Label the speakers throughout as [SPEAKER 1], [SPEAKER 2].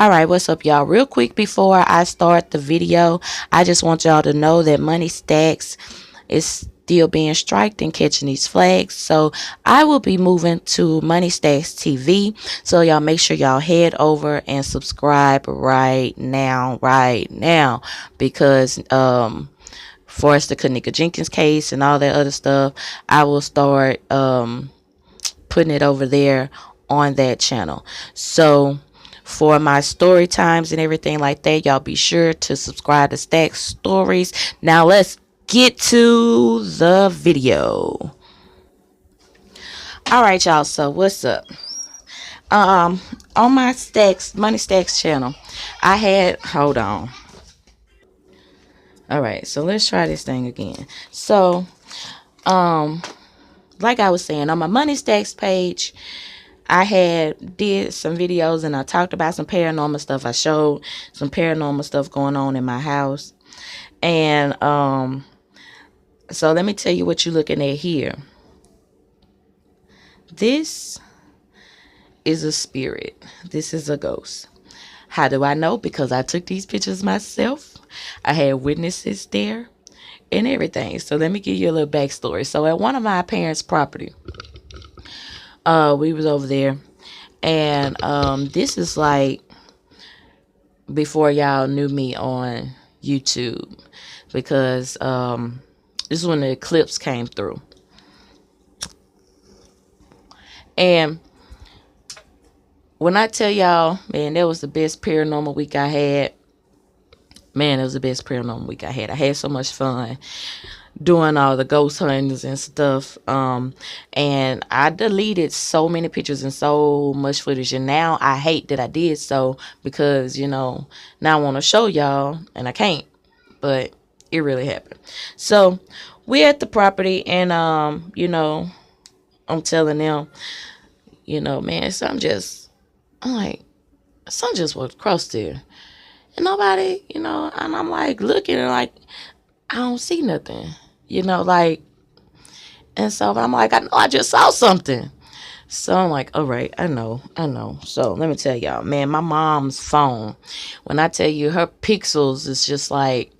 [SPEAKER 1] Alright, what's up, y'all? Real quick before I start the video, I just want y'all to know that Moni Stackz is still being striked and catching these flags. So I will be moving to Moni Stackz TV. So y'all make sure y'all head over and subscribe right now, because for us the Kanika Jenkins case and all that other stuff, I will start putting it over there on that channel. So for my story times and everything like that, y'all be sure to subscribe to Stackz Stories. Now let's get to the video. All right, y'all, so what's up? On my Moni Stackz channel, I had, hold on. All right, so let's try this thing again. So like I was saying, on my Moni Stackz page, I did some videos and I talked about some paranormal stuff. I showed some paranormal stuff going on in my house. And so let me tell you what you're looking at here. This is a spirit. This is a ghost. How do I know? Because I took these pictures myself. I had witnesses there and everything. So let me give you a little backstory. So at one of my parents' property, we was over there, and this is like before y'all knew me on YouTube, because this is when the eclipse came through. And when I tell y'all, man, that was the best paranormal week I had. Man, it was the best paranormal week I had. I had so much fun doing all the ghost huntings and stuff. And I deleted so many pictures and so much footage. And now I hate that I did so, because, you know, now I want to show y'all and I can't. But it really happened. So we at the property, and, you know, I'm telling them, you know, man, I'm like, something just walked across there. And nobody, you know, and I'm like looking and like, I don't see nothing, you know, like, and so I'm like, I know I just saw something. So I'm like, all right, I know. So let me tell y'all, man, my mom's phone, when I tell you her pixels is just like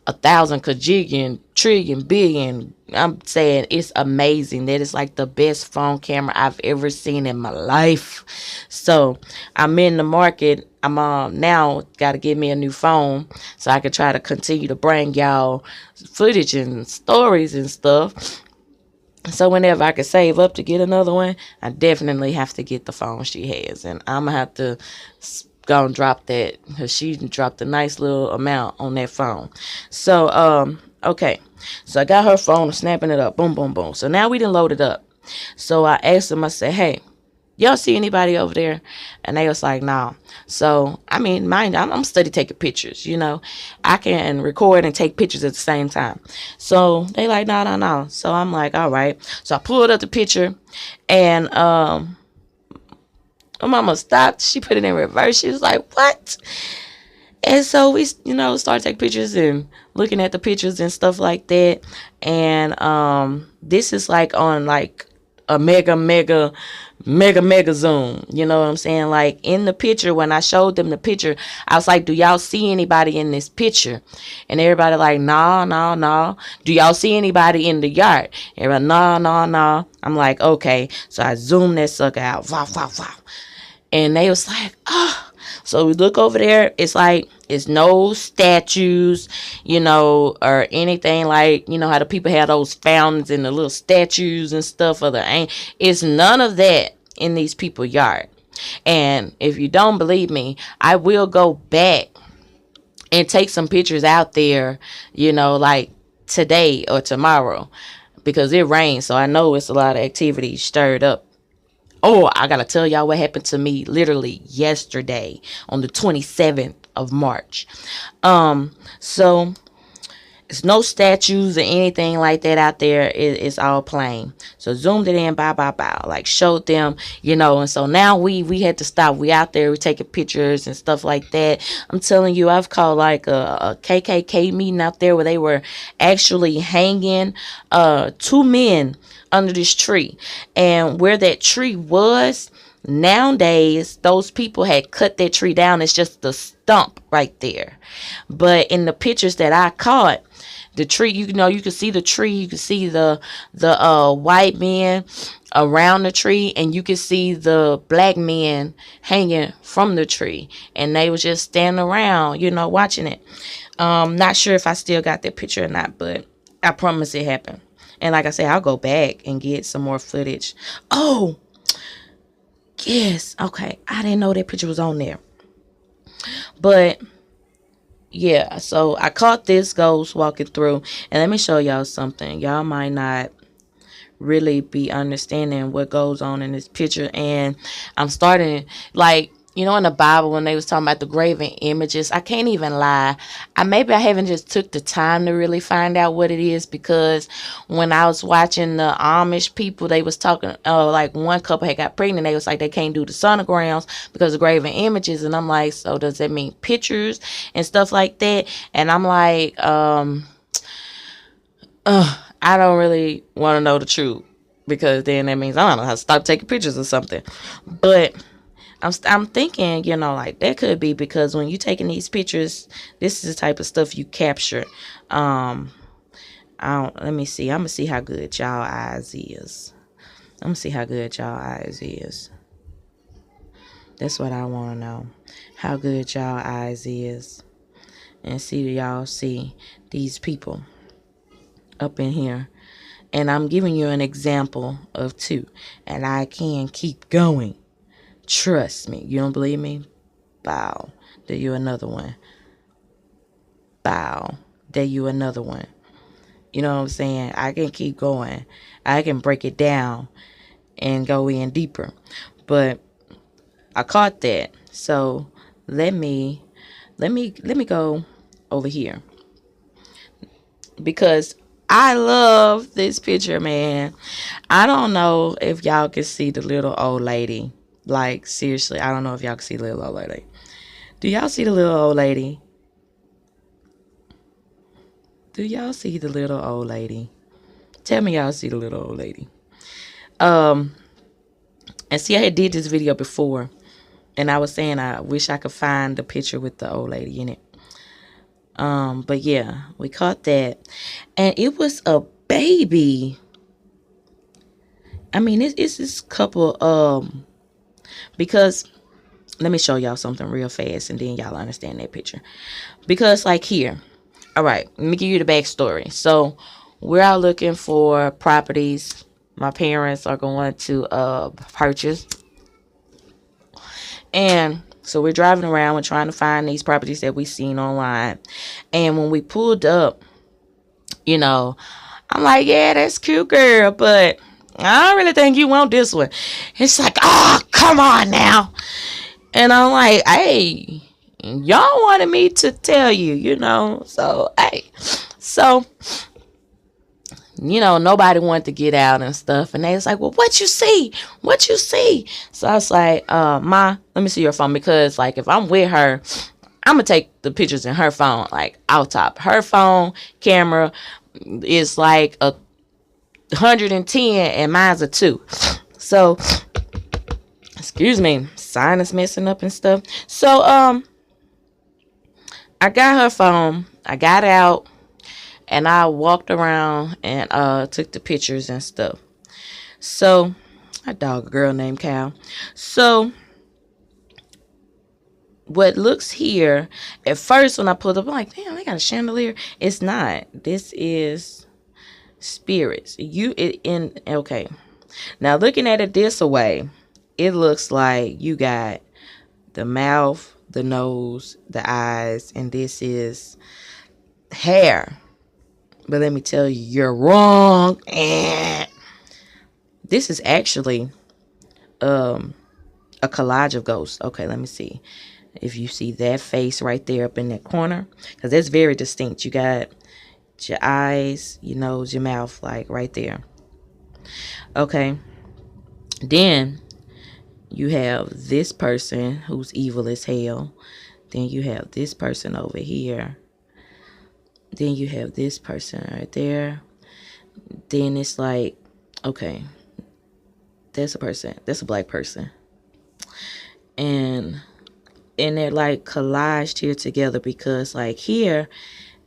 [SPEAKER 1] 1,000 kajillion, trillion, billion. I'm saying it's amazing. That is like the best phone camera I've ever seen in my life. So I'm in the market. I'm now got to get me a new phone so I can try to continue to bring y'all footage and stories and stuff. So whenever I can save up to get another one, I definitely have to get the phone she has. And I'm going to have to go and drop that, because she dropped a nice little amount on that phone. So, okay. So I got her phone, snapping it up. Boom, boom, boom. So now we done loaded up. So I asked them, I said, hey, y'all see anybody over there? And they was like, nah. So, I mean, mind, I'm steady taking pictures, you know. I can record and take pictures at the same time. So they like, no. So I'm like, all right. So I pulled up the picture, and my mama stopped. She put it in reverse. She was like, what? And so we, you know, started taking pictures and looking at the pictures and stuff like that. And this is like on like a mega zoom. You know what I'm saying? Like in the picture, when I showed them the picture, I was like, do y'all see anybody in this picture? And everybody like, no. Do y'all see anybody in the yard? Everybody, no. I'm like, okay. So I zoomed that sucker out. Wow. And they was like, oh. So we look over there. It's like, it's no statues, you know, or anything like, you know, how the people have those fountains and the little statues and stuff. It's none of that in these people's yard. And if you don't believe me, I will go back and take some pictures out there, you know, like today or tomorrow, because it rains. So I know it's a lot of activity stirred up. Oh, I gotta tell y'all what happened to me literally yesterday on the 27th of March. So it's no statues or anything like that out there. It's all plain. So zoomed it in, bow, like showed them, you know. And so now we had to stop. We out there, we taking pictures and stuff like that. I'm telling you, I've called like a KKK meeting out there where they were actually hanging 2 men under this tree. And where that tree was, Nowadays, those people had cut that tree down. It's just the stump right there. But in the pictures that I caught, the tree, you know, you can see the tree, you can see the white men around the tree, and you can see the black men hanging from the tree, and they was just standing around, you know, watching it. Not sure if I still got that picture or not, but I promise it happened. And like I said, I'll go back and get some more footage. Oh, yes. Okay. I didn't know that picture was on there. But yeah, so I caught this ghost walking through. And let me show y'all something. Y'all might not really be understanding what goes on in this picture. And I'm starting, like, you know, in the Bible when they was talking about the graven images, I can't even lie. Maybe I haven't just took the time to really find out what it is, because when I was watching the Amish people, they was talking, like one couple had got pregnant. They was like, they can't do the sonograms because of graven images. And I'm like, so does that mean pictures and stuff like that? And I'm like, I don't really want to know the truth, because then that means I don't know how to stop taking pictures or something. But I'm thinking, you know, like that could be because when you taking these pictures, this is the type of stuff you capture. Let me see. I'm gonna see how good y'all eyes is. I'm gonna see how good y'all eyes is. That's what I want to know. How good y'all eyes is, and see y'all see these people up in here. And I'm giving you an example of two, and I can keep going. Trust me. You don't believe me? Bow. There you another one. Bow. There you another one. You know what I'm saying? I can keep going. I can break it down and go in deeper. But I caught that. So let me go over here, because I love this picture, man. I don't know if y'all can see the little old lady. Like, seriously, I don't know if y'all can see the little old lady. Do y'all see the little old lady? Do y'all see the little old lady? Tell me y'all see the little old lady. And see, I had did this video before, and I was saying I wish I could find the picture with the old lady in it. But yeah, we caught that. And it was a baby. I mean, it's this couple, because let me show y'all something real fast, and then y'all understand that picture. Because like here, all right, let me give you the backstory. So we're out looking for properties. My parents are going to purchase, and so we're driving around. We're trying to find these properties that we seen online. And when we pulled up, you know, I'm like, yeah, that's cute, girl, but I don't really think you want this one. It's like, oh, come on now. And I'm like, hey, y'all wanted me to tell you, you know. So, hey. So, you know, nobody wanted to get out and stuff. And they was like, well, what you see? What you see? So I was like, Ma, let me see your phone. Because, like, if I'm with her, I'm going to take the pictures in her phone, like, out top. Her phone camera is like a 110 and mine's a 2. So, excuse me, sinus messing up and stuff. So, I got her phone. I got out. And I walked around and took the pictures and stuff. So, I dog a girl named Cal. So, what looks here, at first when I pulled up, I'm like, damn, they got a chandelier. It's not. This is spirits. Okay. Now, looking at it this way, it looks like you got the mouth, the nose, the eyes, and this is hair. But let me tell you, you're wrong. This is actually a collage of ghosts. Okay, let me see. If you see that face right there up in that corner, because that's very distinct. You got your eyes, your nose, your mouth, like right there. Okay. Then you have this person who's evil as hell. Then you have this person over here. Then you have this person right there. Then it's like, okay, that's a person. That's a black person. and they're like collaged here together because like here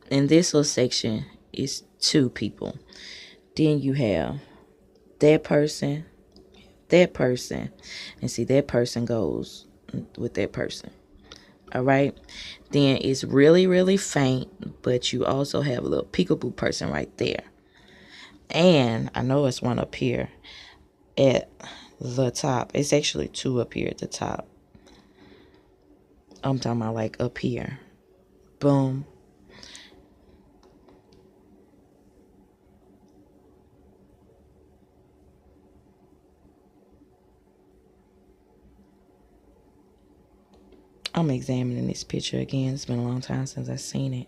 [SPEAKER 1] in this little section is two people. Then you have that person, and see that person goes with that person. All right. Then it's really, really faint, but you also have a little peekaboo person right there. And I know it's one up here at the top. It's actually two up here at the top. I'm talking about like up here. Boom. I'm examining this picture again. It's been a long time since I've seen it.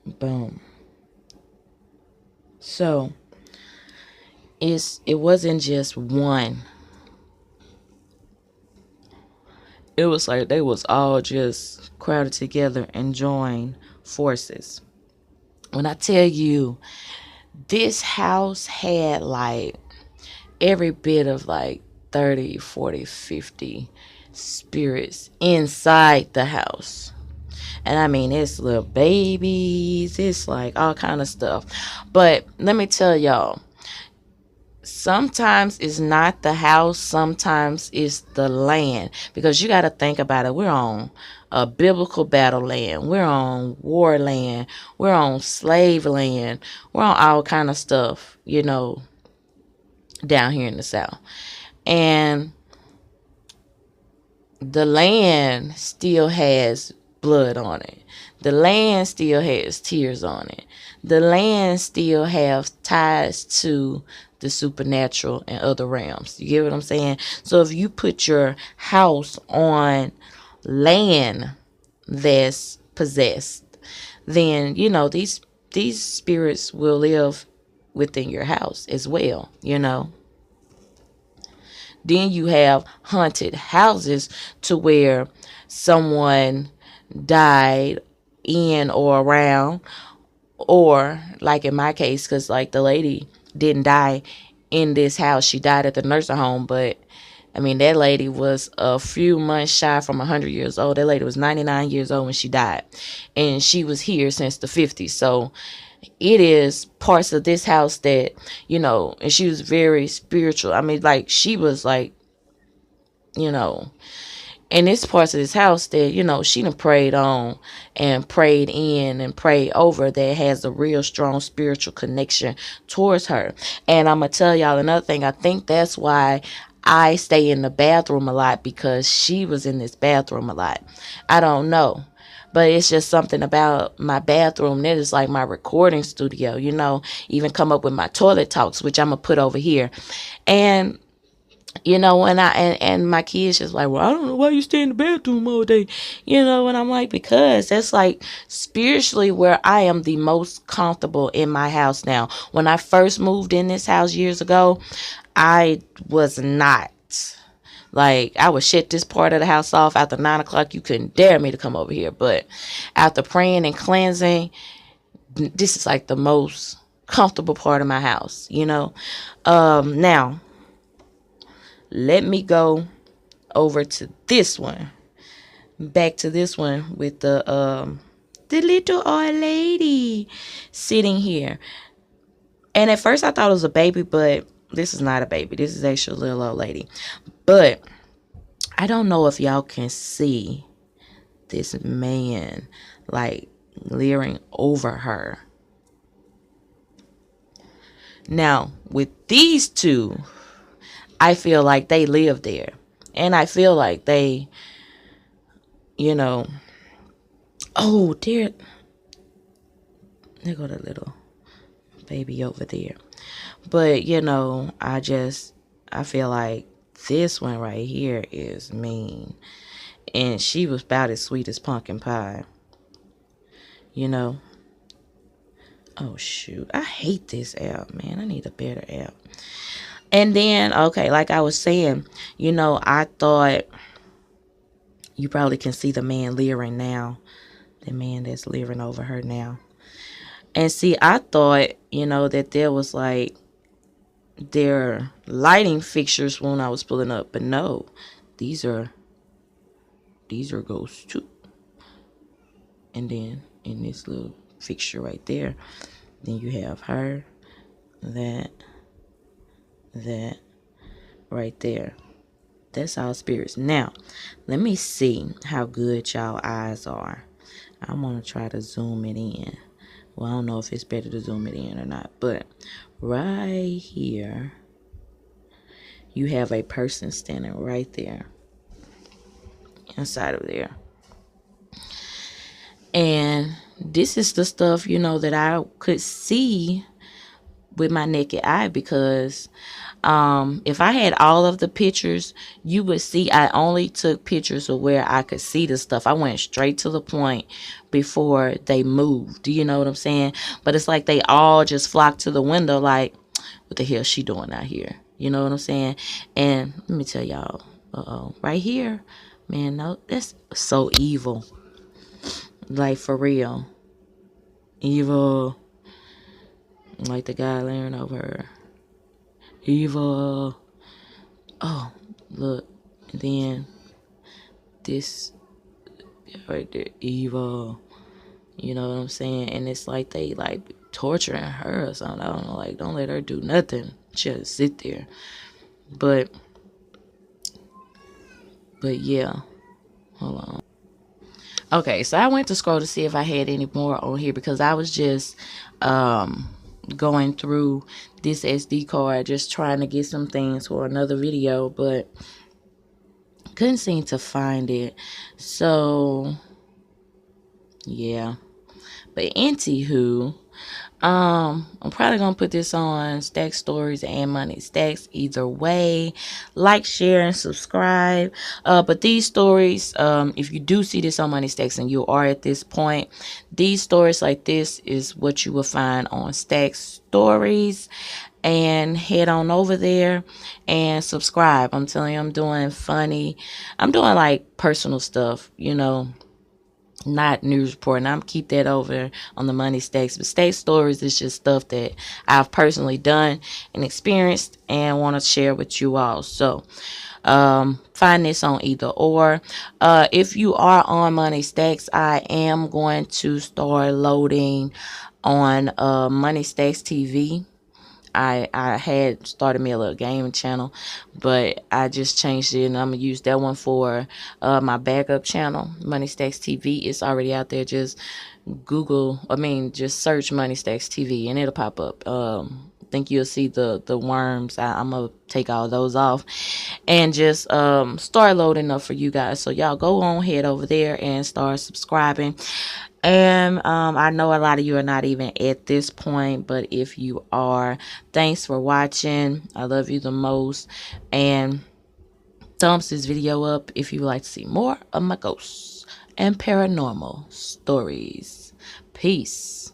[SPEAKER 1] Boom. So it wasn't just one. It was like they was all just crowded together and joined forces. When I tell you this house had like every bit of like 30, 40, 50 spirits inside the house. And I mean, it's little babies, it's like all kind of stuff. But let me tell y'all, sometimes it's not the house, sometimes it's the land. Because you got to think about it. We're on a biblical battle land. We're on war land. We're on slave land. We're on all kind of stuff, down here in the South. And the land still has blood on it. The land still has tears on it. The land still has ties to the supernatural and other realms. You get what I'm saying? So if you put your house on land that's possessed, then these spirits will live within your house as well. Then you have haunted houses to where someone died in or around, or like in my case, because like the lady didn't die in this house, she died at the nursing home. But I mean, that lady was a few months shy from 100 years old. That lady was 99 years old when she died, and she was here since the 50s. So it is parts of this house that, and she was very spiritual. I mean, like, she was like, and it's parts of this house that, she done prayed on and prayed in and prayed over that has a real strong spiritual connection towards her. And I'm going to tell y'all another thing. I think that's why I stay in the bathroom a lot, because she was in this bathroom a lot. I don't know. But it's just something about my bathroom that is like my recording studio, even come up with my toilet talks, which I'm going to put over here. And when and my kids just like, well, I don't know why you stay in the bathroom all day, and I'm like, because that's like spiritually where I am the most comfortable in my house now. When I first moved in this house years ago, I was not. Like, I would shut this part of the house off after 9 o'clock. You couldn't dare me to come over here. But after praying and cleansing, this is like the most comfortable part of my house, Now, let me go over to this one. Back to this one with the little old lady sitting here. And at first I thought it was a baby, but this is not a baby. This is actually a little old lady. But I don't know if y'all can see this man like leering over her. Now, with these two, I feel like they live there. And I feel like they, oh, there go the little baby over there. But, I feel like this one right here is mean. And she was about as sweet as pumpkin pie. Oh, shoot. I hate this app, man. I need a better app. And then, okay, like I was saying, I thought you probably can see the man leering now. The man that's leering over her now. And see, I thought, that there was like their lighting fixtures when I was pulling up, but no, these are ghosts too. And then in this little fixture right there, then you have her, that right there. That's our spirits. Now, let me see how good y'all eyes are. I'm going to try to zoom it in. Well, I don't know if it's better to zoom it in or not. But right here, you have a person standing right there. Inside of there. And this is the stuff, you know, that I could see with my naked eye, because if I had all of the pictures, you would see I only took pictures of where I could see the stuff. I went straight to the point before they moved. Do you know what I'm saying? But it's like they all just flocked to the window like, what the hell she doing out here? You know what I'm saying? And let me tell y'all, right here, man, no, that's so evil. Like, for real. Evil. Like the guy laying over her. Evil. Oh, look. And then this right there. Evil. You know what I'm saying? And it's like they like torturing her or something. I don't know. Like, don't let her do nothing. Just sit there. But yeah. Hold on. Okay, so I went to scroll to see if I had any more on here, because I was just going through this SD card, just trying to get some things for another video, but couldn't seem to find it. So yeah. But anywho, I'm probably gonna put this on Stackz Stories and Moni Stackz. Either way, like, share, and subscribe. But these stories, if you do see this on Moni Stackz and you are at this point, these stories like this is what you will find on Stackz Stories. And head on over there and subscribe. I'm telling you, I'm doing like personal stuff, you know, not news reporting. I'm keep that over on the Moni Stackz. But Stackz Stories is just stuff that I've personally done and experienced and want to share with you all. So find this on either or. If you are on Moni Stackz, I am going to start loading on Moni Stackz TV. I had started me a little gaming channel, but I just changed it, and I'm gonna use that one for my backup channel, Moni Stackz TV. It's already out there. Just just search Moni Stackz TV and it'll pop up. I think you'll see the worms. I'm gonna take all those off and just start loading up for you guys. So y'all go on, head over there and start subscribing. And I know a lot of you are not even at this point, but if you are, thanks for watching. I love you the most. And thumbs this video up if you would like to see more of my ghosts and paranormal stories. Peace.